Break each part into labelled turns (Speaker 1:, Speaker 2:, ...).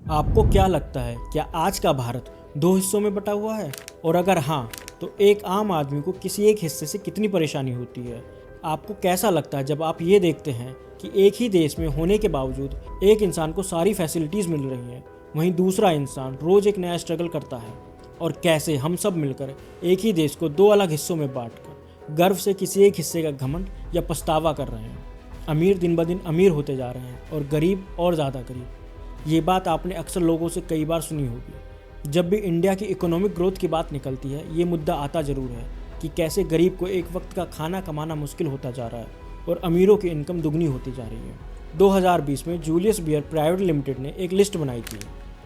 Speaker 1: आपको क्या लगता है, क्या आज का भारत दो हिस्सों में बटा हुआ है? और अगर हाँ, तो एक आम आदमी को किसी एक हिस्से से कितनी परेशानी होती है? आपको कैसा लगता है जब आप ये देखते हैं कि एक ही देश में होने के बावजूद एक इंसान को सारी फैसिलिटीज़ मिल रही हैं, वहीं दूसरा इंसान रोज़ एक नया स्ट्रगल करता है? और कैसे हम सब मिलकर एक ही देश को दो अलग हिस्सों में बांटकर गर्व से किसी एक हिस्से का घमंड या पछतावा कर रहे हैं? अमीर दिन ब दिन अमीर होते जा रहे हैं और गरीब और ज़्यादा गरीब। ये बात आपने अक्सर लोगों से कई बार सुनी होगी। जब भी इंडिया की इकोनॉमिक ग्रोथ की बात निकलती है, ये मुद्दा आता ज़रूर है कि कैसे गरीब को एक वक्त का खाना कमाना मुश्किल होता जा रहा है और अमीरों की इनकम दुगनी होती जा रही है। 2020 में जूलियस बियर प्राइवेट लिमिटेड ने एक लिस्ट बनाई थी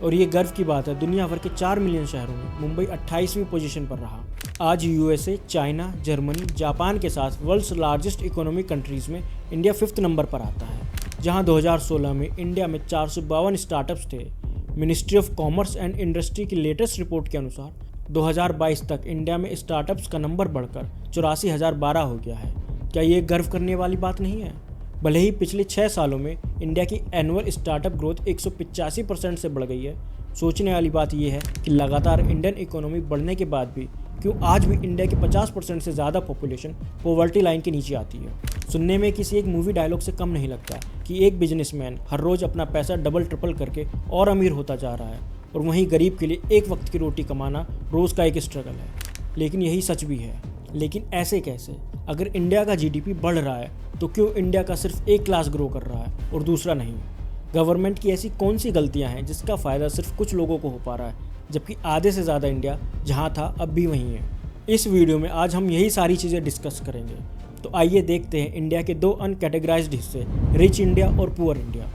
Speaker 1: और ये गर्व की बात है, दुनिया भर के 4 मिलियन शहरों में मुंबई 28वीं पोजीशन पर रहा। आज यूएसए, चाइना, जर्मनी, जापान के साथ वर्ल्ड्स लार्जेस्ट इकोनॉमिक कंट्रीज़ में इंडिया 5th नंबर पर आता है, जहां 2016 में इंडिया में 452 स्टार्टअप्स थे। Ministry of commerce and industry की लेटेस्ट रिपोर्ट के अनुसार 2022 तक इंडिया में स्टार्टअप्स का नंबर बढ़कर 84,012 हो गया है। क्या ये गर्व करने वाली बात नहीं है? भले ही पिछले 6 सालों में इंडिया की एनुअल स्टार्टअप ग्रोथ 185% से बढ़ गई है, सोचने वाली बात यह है कि लगातार इंडियन इकोनॉमी बढ़ने के बाद भी क्यों आज भी इंडिया की 50% से ज़्यादा पॉपुलेशन पॉवर्टी लाइन के नीचे आती है। सुनने में किसी एक मूवी डायलॉग से कम नहीं लगता कि एक बिजनेसमैन हर रोज़ अपना पैसा डबल ट्रिपल करके और अमीर होता जा रहा है, और वहीं गरीब के लिए एक वक्त की रोटी कमाना रोज़ का एक स्ट्रगल है। लेकिन यही सच भी है। लेकिन ऐसे कैसे? अगर इंडिया का जीडीपी बढ़ रहा है तो क्यों इंडिया का सिर्फ एक क्लास ग्रो कर रहा है और दूसरा नहीं? गवर्नमेंट की ऐसी कौन सी गलतियां हैं जिसका फ़ायदा सिर्फ कुछ लोगों को हो पा रहा है, जबकि आधे से ज़्यादा इंडिया जहां था अब भी वहीं है? इस वीडियो में आज हम यही सारी चीज़ें डिस्कस करेंगे। तो आइए देखते हैं इंडिया के दो अनकैटेगराइज्ड हिस्से, रिच इंडिया और पुअर इंडिया।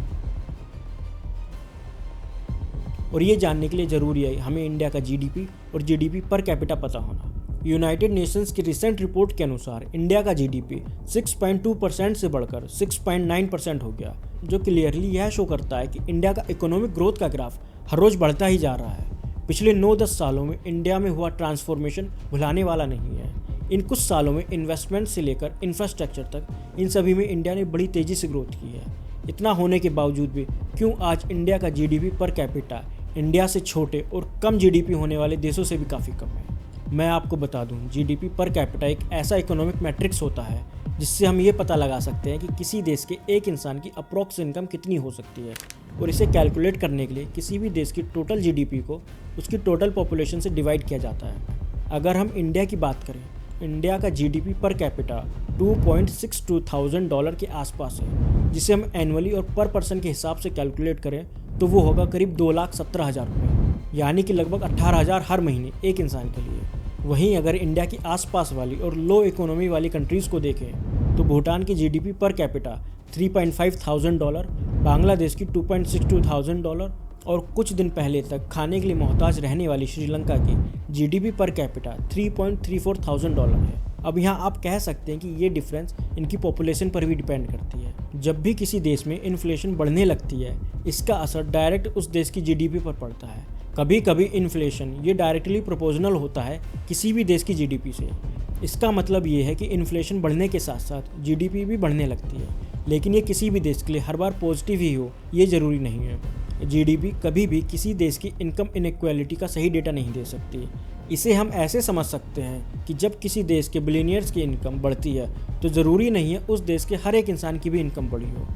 Speaker 1: और ये जानने के लिए ज़रूरी है हमें इंडिया का जीडीपी और जीडीपी पर कैपिटा पता होना। यूनाइटेड नेशंस की रिसेंट रिपोर्ट के अनुसार इंडिया का जीडीपी 6.2% से बढ़कर 6.9% हो गया, जो क्लियरली यह शो करता है कि इंडिया का इकोनॉमिक ग्रोथ का ग्राफ हर रोज़ बढ़ता ही जा रहा है। पिछले 9-10 सालों में इंडिया में हुआ ट्रांसफॉर्मेशन भुलाने वाला नहीं है। इन कुछ सालों में इन्वेस्टमेंट से लेकर इंफ्रास्ट्रक्चर तक, इन सभी में इंडिया ने बड़ी तेज़ी से ग्रोथ की है। इतना होने के बावजूद भी क्यों आज इंडिया का जीडीपी पर कैपिटा इंडिया से छोटे और कम जीडीपी होने वाले देशों से भी काफ़ी कम है? मैं आपको बता दूं, जीडीपी पर कैपिटा एक ऐसा इकोनॉमिक मैट्रिक्स होता है जिससे हम ये पता लगा सकते हैं कि किसी देश के एक इंसान की अप्रॉक्स इनकम कितनी हो सकती है, और इसे कैलकुलेट करने के लिए किसी भी देश की टोटल जीडीपी को उसकी टोटल पॉपुलेशन से डिवाइड किया जाता है। अगर हम इंडिया की बात करें, इंडिया का जीडीपी पर कैपिटा $2.62,000 के आसपास है, जिसे हम एनुअली और पर पर्सन के हिसाब से कैलकुलेट करें तो वो होगा करीब 2,17,000 रुपये, यानी कि लगभग 18,000 हर महीने एक इंसान के लिए। वहीं अगर इंडिया की आसपास वाली और लो इकोनॉमी वाली कंट्रीज़ को देखें तो भूटान की जीडीपी पर कैपिटा $3,500, बांग्लादेश की $2,62,000 और कुछ दिन पहले तक खाने के लिए मोहताज रहने वाली श्रीलंका की जीडीपी पर कैपिटा $3,34,000 है। अब यहाँ आप कह सकते हैं कि ये डिफरेंस इनकी पॉपुलेशन पर भी डिपेंड करती है। जब भी किसी देश में इन्फ्लेशन बढ़ने लगती है, इसका असर डायरेक्ट उस देश की जीडीपी पर पड़ता है। कभी कभी इन्फ्लेशन ये डायरेक्टली प्रोपोर्शनल होता है किसी भी देश की जीडीपी से। इसका मतलब ये है कि इन्फ्लेशन बढ़ने के साथ साथ जीडीपी भी बढ़ने लगती है, लेकिन ये किसी भी देश के लिए हर बार पॉजिटिव ही हो ये ज़रूरी नहीं है। जीडीपी कभी भी किसी देश की इनकम इनइक्वालिटी का सही डेटा नहीं दे सकती। इसे हम ऐसे समझ सकते हैं कि जब किसी देश के बिलियनियर्स की इनकम बढ़ती है तो ज़रूरी नहीं है उस देश के हर एक इंसान की भी इनकम बढ़ी हो,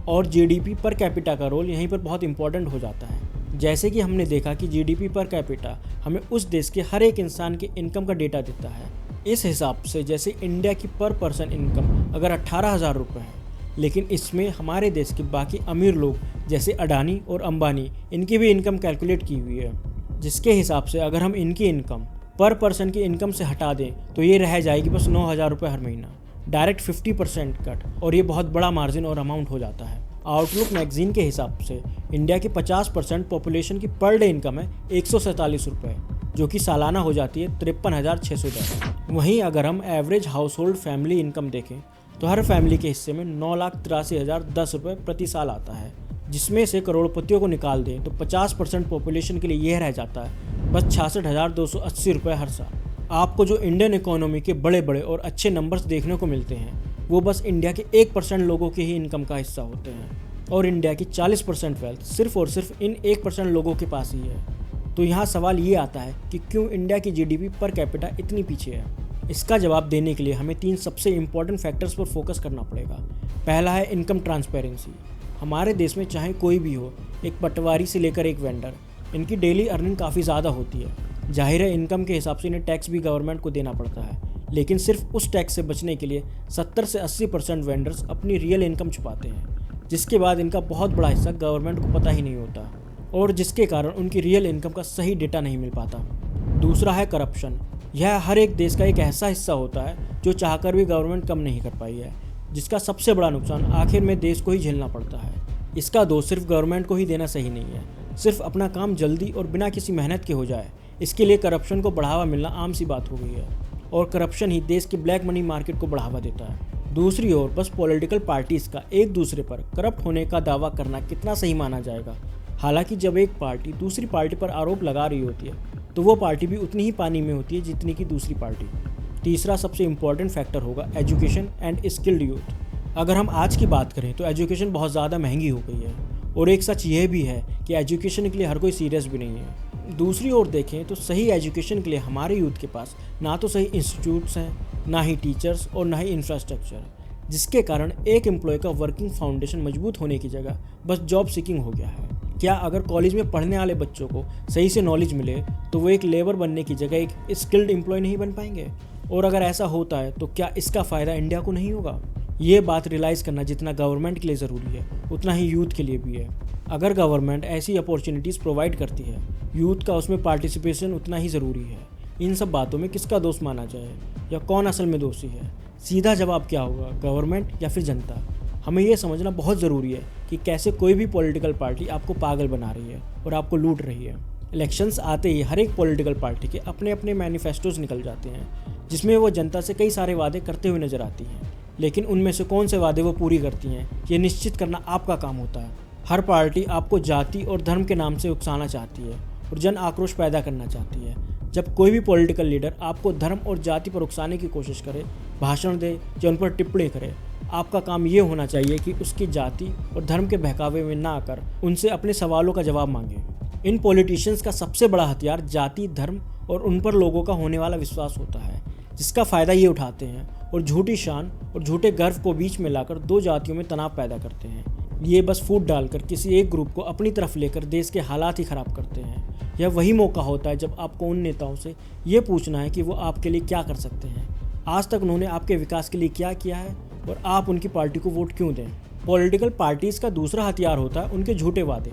Speaker 1: और जीडीपी पर कैपिटा का रोल यहीं पर बहुत इंपॉर्टेंट हो जाता है। जैसे कि हमने देखा कि जीडीपी पर कैपिटा हमें उस देश के हर एक इंसान के इनकम का डेटा देता है। इस हिसाब से जैसे इंडिया की पर पर्सन इनकम अगर 18,000 रुपये है, लेकिन इसमें हमारे देश के बाकी अमीर लोग जैसे अडानी और अंबानी, इनकी भी इनकम कैलकुलेट की हुई है, जिसके हिसाब से अगर हम इनकी इनकम पर पर्सन की इनकम से हटा दें तो ये रह जाएगी बस 9,000 रुपये हर महीना, डायरेक्ट 50% कट, और ये बहुत बड़ा मार्जिन और अमाउंट हो जाता है। आउटलुक मैगजीन के हिसाब से इंडिया की 50% पॉपुलेशन की पर डे इनकम है 147 रुपये, जो कि सालाना हो जाती है 53,610। वहीं अगर हम average house hold family income देखें तो हर फैमिली के हिस्से में 9,83,010 रुपये प्रति साल आता है, जिसमें से करोड़पतियों को निकाल दें तो 50% पॉपुलेशन के लिए यह रह जाता है बस 66,280 रुपये हर साल। आपको जो इंडियन इकोनॉमी के बड़े बड़े और अच्छे नंबर्स देखने को मिलते हैं वो बस इंडिया के 1% लोगों की ही इनकम का हिस्सा होते हैं। और इंडिया की 40% वेल्थ सिर्फ और सिर्फ इन 1% लोगों के पास ही है। तो यहाँ सवाल ये आता है कि क्यों इंडिया की जीडीपी पर कैपिटा इतनी पीछे है। इसका जवाब देने के लिए हमें 3 सबसे इम्पॉर्टेंट फैक्टर्स पर फोकस करना पड़ेगा। पहला है इनकम ट्रांसपेरेंसी। हमारे देश में चाहे कोई भी हो, एक पटवारी से लेकर एक वेंडर, इनकी डेली अर्निंग काफ़ी ज़्यादा होती है। जाहिर है इनकम के हिसाब से इन्हें टैक्स भी गवर्नमेंट को देना पड़ता है, लेकिन सिर्फ उस टैक्स से बचने के लिए 70 से 80% वेंडर्स अपनी रियल इनकम छुपाते हैं, जिसके बाद इनका बहुत बड़ा हिस्सा गवर्नमेंट को पता ही नहीं होता और जिसके कारण उनकी रियल इनकम का सही डेटा नहीं मिल पाता। दूसरा है करप्शन। यह हर एक देश का एक ऐसा हिस्सा होता है जो चाहकर भी गवर्नमेंट कम नहीं कर पाई है, जिसका सबसे बड़ा नुकसान आखिर में देश को ही झेलना पड़ता है। इसका दोष सिर्फ गवर्नमेंट को ही देना सही नहीं है। सिर्फ अपना काम जल्दी और बिना किसी मेहनत के हो जाए, इसके लिए करप्शन को बढ़ावा मिलना आम सी बात हो गई है और करप्शन ही देश की ब्लैक मनी मार्केट को बढ़ावा देता है। दूसरी ओर बस पॉलिटिकल पार्टीज का एक दूसरे पर करप्ट होने का दावा करना कितना सही माना जाएगा। हालांकि जब एक पार्टी दूसरी पार्टी पर आरोप लगा रही होती है तो वो पार्टी भी उतनी ही पानी में होती है जितनी की दूसरी पार्टी। तीसरा सबसे इम्पॉर्टेंट फैक्टर होगा एजुकेशन एंड स्किल्ड यूथ। अगर हम आज की बात करें तो एजुकेशन बहुत ज़्यादा महंगी हो गई है और एक सच यह भी है कि एजुकेशन के लिए हर कोई सीरियस भी नहीं है। दूसरी ओर देखें तो सही एजुकेशन के लिए हमारे यूथ के पास ना तो सही इंस्टीट्यूट्स हैं, ना ही टीचर्स और ना ही इंफ्रास्ट्रक्चर, जिसके कारण एक एम्प्लॉय का वर्किंग फाउंडेशन मजबूत होने की जगह बस जॉब सीकिंग हो गया है। क्या अगर कॉलेज में पढ़ने वाले बच्चों को सही से नॉलेज मिले तो वो एक लेबर बनने की जगह एक स्किल्ड एम्प्लॉय नहीं बन पाएंगे? और अगर ऐसा होता है तो क्या इसका फ़ायदा इंडिया को नहीं होगा? ये बात रियलाइज़ करना जितना गवर्नमेंट के लिए ज़रूरी है उतना ही यूथ के लिए भी है। अगर गवर्नमेंट ऐसी अपॉर्चुनिटीज़ प्रोवाइड करती है, यूथ का उसमें पार्टिसिपेशन उतना ही ज़रूरी है। इन सब बातों में किसका दोष माना जाए या कौन असल में दोषी है? सीधा जवाब क्या होगा, गवर्नमेंट या फिर जनता? हमें ये समझना बहुत ज़रूरी है कि कैसे कोई भी पॉलिटिकल पार्टी आपको पागल बना रही है और आपको लूट रही है। इलेक्शंस आते ही हर एक पॉलिटिकल पार्टी के अपने अपने मैनिफेस्टोज निकल जाते हैं, जिसमें वो जनता से कई सारे वादे करते हुए नजर आती हैं, लेकिन उनमें से कौन से वादे वो पूरी करती हैं ये निश्चित करना आपका काम होता है। हर पार्टी आपको जाति और धर्म के नाम से उकसाना चाहती है और जन आक्रोश पैदा करना चाहती है। जब कोई भी पॉलिटिकल लीडर आपको धर्म और जाति पर उकसाने की कोशिश करे, भाषण दे या उन पर टिप्पणी करे, आपका काम ये होना चाहिए कि उसकी जाति और धर्म के बहकावे में ना आकर उनसे अपने सवालों का जवाब मांगे। इन पॉलिटिशियंस का सबसे बड़ा हथियार जाति, धर्म और उन पर लोगों का होने वाला विश्वास होता है, जिसका फ़ायदा ये उठाते हैं और झूठी शान और झूठे गर्व को बीच में लाकर दो जातियों में तनाव पैदा करते हैं। ये बस फूट डालकर किसी एक ग्रुप को अपनी तरफ लेकर देश के हालात ही ख़राब करते हैं। यह वही मौका होता है जब आपको उन नेताओं से ये पूछना है कि वो आपके लिए क्या कर सकते हैं। आज तक उन्होंने आपके विकास के लिए क्या किया है और आप उनकी पार्टी को वोट क्यों दें? पॉलिटिकल पार्टीज़ का दूसरा हथियार होता है उनके झूठे वादे।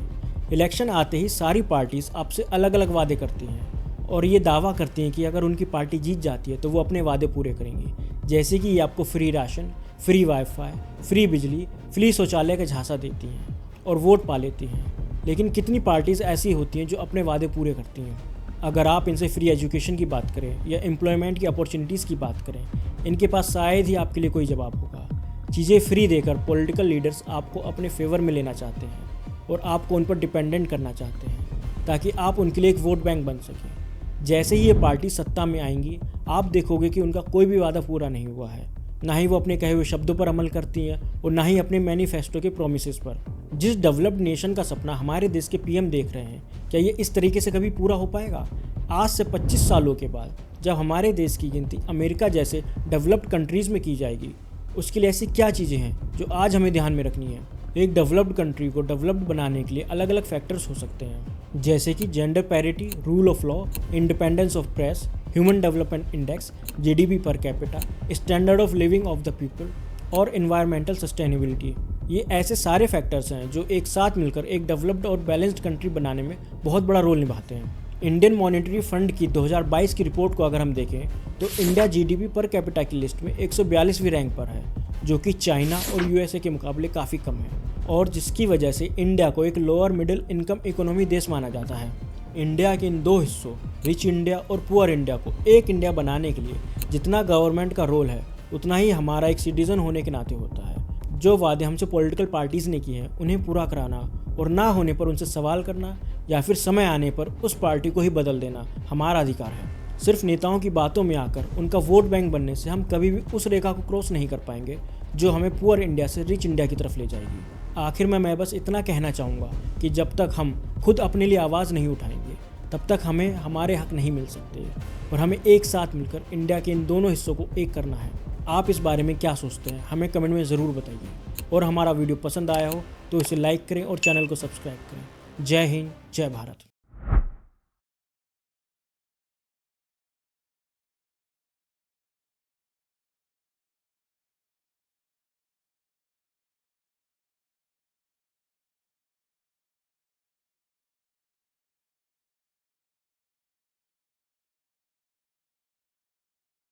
Speaker 1: इलेक्शन आते ही सारी पार्टीज़ आपसे अलग अलग वादे करती हैं और ये दावा करती हैं कि अगर उनकी पार्टी जीत जाती है तो वो अपने वादे पूरे करेंगी, जैसे कि ये आपको free ration, free wifi, free बिजली, फ्री शौचालय का झांसा देती हैं और वोट पा लेती हैं। लेकिन कितनी पार्टीज़ ऐसी होती हैं जो अपने वादे पूरे करती हैं? अगर आप इनसे फ्री एजुकेशन की बात करें या एम्प्लॉयमेंट की अपॉर्चुनिटीज़ की बात करें, इनके पास शायद ही आपके लिए कोई जवाब होगा। चीज़ें फ्री देकर पॉलिटिकल लीडर्स आपको अपने फेवर में लेना चाहते हैं और आपको उन पर डिपेंडेंट करना चाहते हैं ताकि आप उनके लिए एक वोट बैंक बन सकें। जैसे ही ये पार्टी सत्ता में आएंगी, आप देखोगे कि उनका कोई भी वादा पूरा नहीं हुआ है, ना ही वो अपने कहे हुए शब्दों पर अमल करती हैं और ना ही अपने मैनिफेस्टो के प्रोमिसेस पर। जिस डेवलप्ड नेशन का सपना हमारे देश के पीएम देख रहे हैं, क्या ये इस तरीके से कभी पूरा हो पाएगा? आज से 25 सालों के बाद जब हमारे देश की गिनती अमेरिका जैसे डेवलप्ड कंट्रीज़ में की जाएगी, उसके लिए ऐसी क्या चीज़ें हैं जो आज हमें ध्यान में रखनी है? एक डेवलप्ड कंट्री को डेवलप्ड बनाने के लिए अलग अलग फैक्टर्स हो सकते हैं, जैसे कि gender parity, rule of law, independence of press, human development index, GDP per capita, standard of living of the people और एनवायरमेंटल सस्टेनेबिलिटी। ये ऐसे सारे फैक्टर्स हैं जो एक साथ मिलकर एक डेवलप्ड और बैलेंस्ड कंट्री बनाने में बहुत बड़ा रोल निभाते हैं। इंडियन मॉनेटरी फंड की 2022 की रिपोर्ट को अगर हम देखें तो इंडिया जीडीपी पर कैपिटा की लिस्ट में 142वीं रैंक पर है, जो कि चाइना और यूएसए के मुकाबले काफ़ी कम है और जिसकी वजह से इंडिया को एक लोअर मिडिल इनकम इकोनॉमी देश माना जाता है। इंडिया के इन दो हिस्सों, रिच इंडिया और पुअर इंडिया, को एक इंडिया बनाने के लिए जितना गवर्नमेंट का रोल है उतना ही हमारा एक सिटीज़न होने के नाते होता है। जो वादे हमसे पॉलिटिकल पार्टीज़ ने किए हैं उन्हें पूरा कराना और ना होने पर उनसे सवाल करना या फिर समय आने पर उस पार्टी को ही बदल देना हमारा अधिकार है। सिर्फ नेताओं की बातों में आकर उनका वोट बैंक बनने से हम कभी भी उस रेखा को क्रॉस नहीं कर पाएंगे जो हमें पुअर इंडिया से रिच इंडिया की तरफ ले जाएगी। आखिर में मैं बस इतना कहना चाहूँगा कि जब तक हम खुद अपने लिए आवाज़ नहीं उठाएंगे तब तक हमें हमारे हक नहीं मिल सकते और हमें एक साथ मिलकर इंडिया के इन दोनों हिस्सों को एक करना है। आप इस बारे में क्या सोचते हैं हमें कमेंट में ज़रूर बताइए और हमारा वीडियो पसंद आया हो तो इसे लाइक करें और चैनल को सब्सक्राइब करें। जय हिंद, जय भारत।